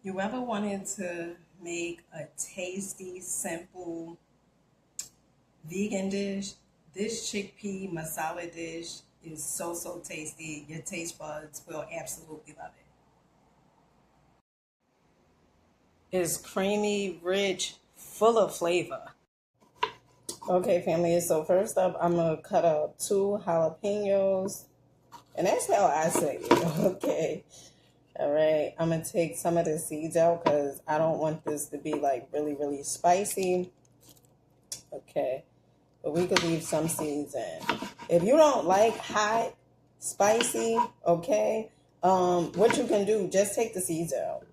You ever wanted to make a tasty, simple vegan dish? This chickpea masala dish is so tasty. Your taste buds will absolutely love it. It's creamy, rich, full of flavor. Okay, family, so first up, I'm going to cut up 2 jalapenos. And that's how I say it, okay? All right, I'm going to take some of the seeds out because I don't want this to be like really spicy. Okay, but we could leave some seeds in. If you don't like hot, spicy, okay, what you can do, just take the seeds out.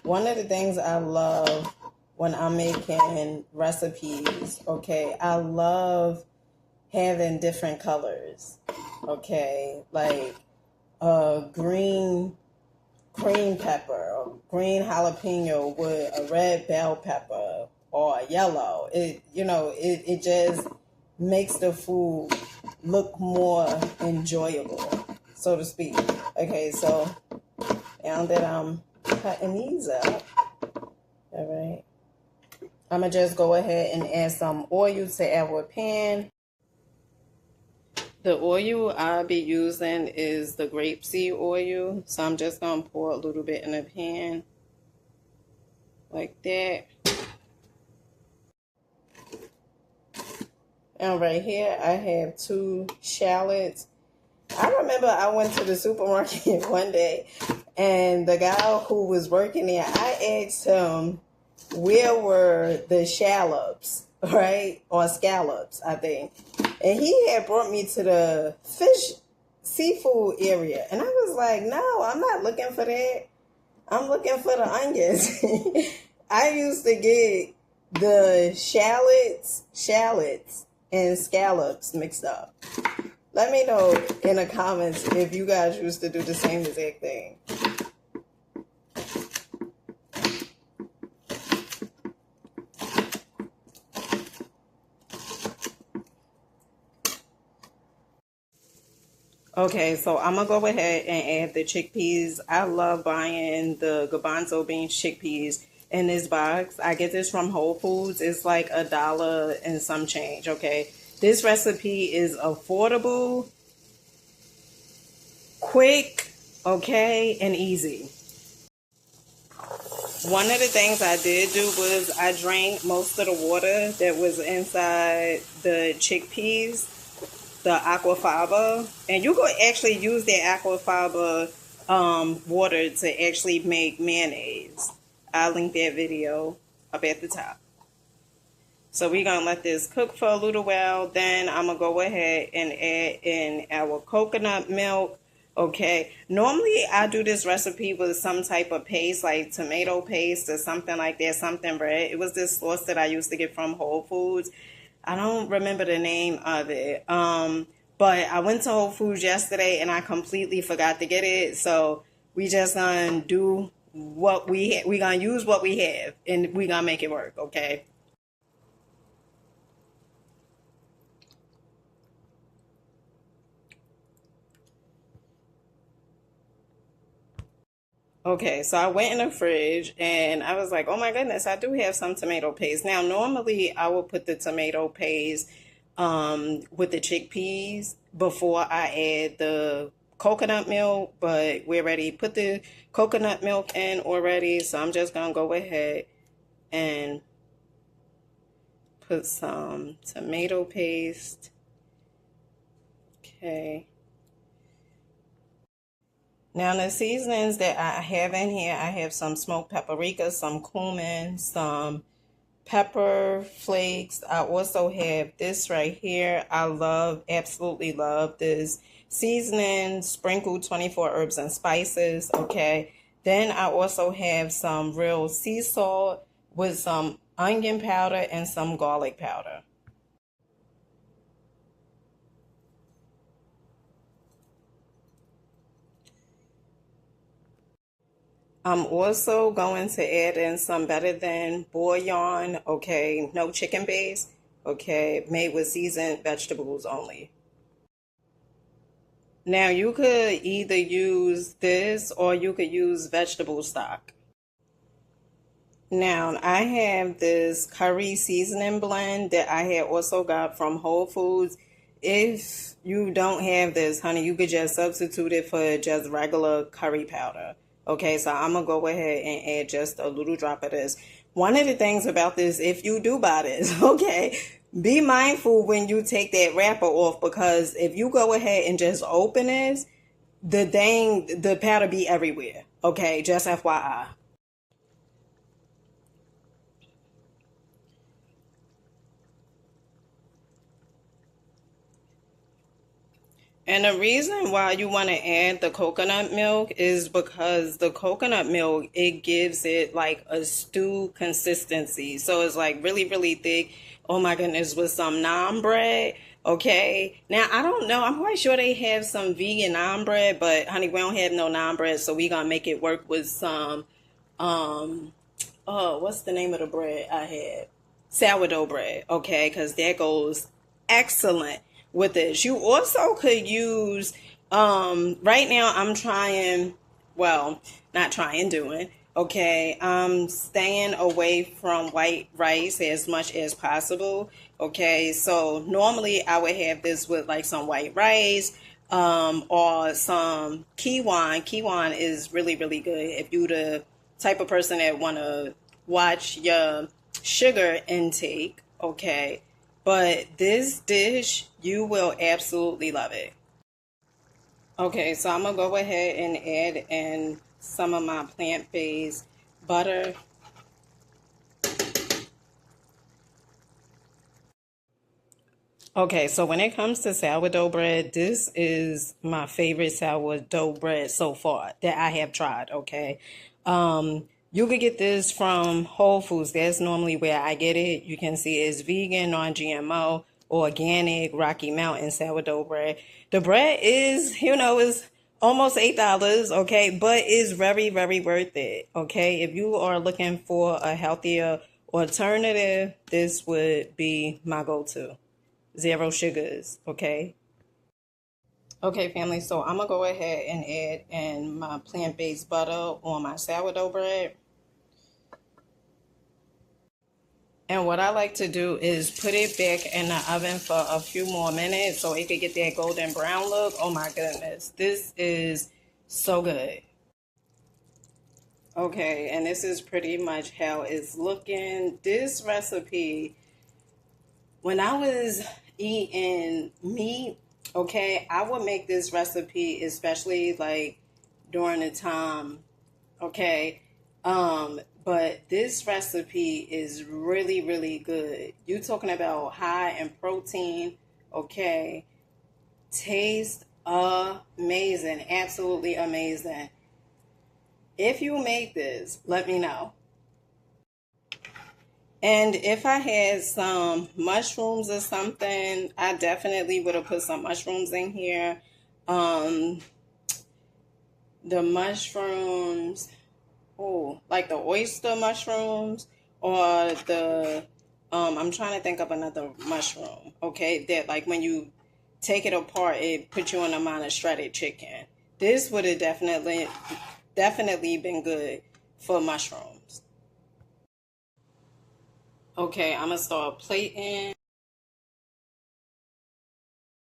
One of the things I love when I'm making recipes, okay, I love having different colors, okay, like green pepper or green jalapeno with a red bell pepper or a yellow. It just makes the food look more enjoyable, so to speak. Okay, so now that I'm cutting these up, all right, I'm gonna just go ahead and add some oil to our pan. The oil I'll be using is the grapeseed oil. So I'm just going to pour a little bit in the pan like that. And right here I have 2 shallots. I remember I went to the supermarket one day and the guy who was working there, I asked him where were the shallots, right? Or scallops, I think. And he had brought me to the seafood area. And I was like, no, I'm not looking for that. I'm looking for the onions. I used to get the shallots and scallops mixed up. Let me know in the comments if you guys used to do the same exact thing. Okay, so I'm going to go ahead and add the chickpeas. I love buying the garbanzo beans chickpeas in this box. I get this from Whole Foods. It's like $1 and some change, okay? This recipe is affordable, quick, okay, and easy. One of the things I did do was I drank most of the water that was inside the chickpeas, the aquafaba, and you could actually use that aquafaba water to actually make mayonnaise. I'll link that video up at the top. So we're gonna let this cook for a little while. Then I'm gonna go ahead and add in our coconut milk. Okay, normally I do this recipe with some type of paste, like tomato paste or something like that, something red. It was this sauce that I used to get from Whole Foods. I don't remember the name of it. But I went to Whole Foods yesterday and I completely forgot to get it. So we just gonna do what we gonna use what we have and we gonna make it work, okay? Okay, so I went in the fridge and I was like, oh my goodness, I do have some tomato paste. Now, normally I will put the tomato paste with the chickpeas before I add the coconut milk, but we already put the coconut milk in already. So I'm just going to go ahead and put some tomato paste. Okay. Now, the seasonings that I have in here, I have some smoked paprika, some cumin, some pepper flakes. I also have this right here. I love, absolutely love this seasoning, sprinkled 24 herbs and spices, okay? Then I also have some real sea salt with some onion powder and some garlic powder. I'm also going to add in some better than bouillon, okay, no chicken base, okay, made with seasoned vegetables only. Now you could either use this or you could use vegetable stock. Now I have this curry seasoning blend that I had also got from Whole Foods. If you don't have this, honey, you could just substitute it for just regular curry powder. Okay, so I'm gonna go ahead and add just a little drop of this. One of the things about this, if you do buy this, okay, be mindful when you take that wrapper off, because if you go ahead and just open this, the powder be everywhere. Okay, just FYI. And the reason why you want to add the coconut milk is because the coconut milk, it gives it like a stew consistency. So it's like really, really thick. Oh my goodness, with some naan bread. Okay. Now, I don't know. I'm quite sure they have some vegan naan bread, but honey, we don't have no naan bread. So we gonna make it work with some, um, oh, what's the name of the bread I had? Sourdough bread, okay, because that goes excellent with this. You also could use, right now I'm trying, well, not trying, doing, okay, I'm staying away from white rice as much as possible, okay, so normally I would have this with like some white rice, or some kiwan. Kiwan is really, really good if you the type of person that want to watch your sugar intake, okay? But this dish, you will absolutely love it. Okay, so I'm gonna go ahead and add in some of my plant-based butter. Okay, so when it comes to sourdough bread, this is my favorite sourdough bread so far that I have tried, okay? You could get this from Whole Foods. That's normally where I get it. You can see it's vegan, non-GMO, organic, Rocky Mountain sourdough bread. The bread is, is almost $8, okay? But it's very, very worth it, okay? If you are looking for a healthier alternative, this would be my go-to. Zero sugars, okay? Okay, family, so I'm gonna go ahead and add in my plant-based butter on my sourdough bread. And what I like to do is put it back in the oven for a few more minutes so it could get that golden brown look. Oh my goodness, this is so good. Okay, and this is pretty much how it's looking. This recipe, when I was eating meat, okay, I would make this recipe, especially like during the time, okay. But this recipe is really, really good. You talking about high in protein, okay? Taste amazing, absolutely amazing. If you make this, let me know. And if I had some mushrooms or something, I definitely would have put some mushrooms in here. Um, the mushrooms, oh, like the oyster mushrooms or I'm trying to think of another mushroom, okay, that like when you take it apart, it puts you on the amount of shredded chicken. This would have definitely been good for mushrooms. Okay, I'm gonna start plating.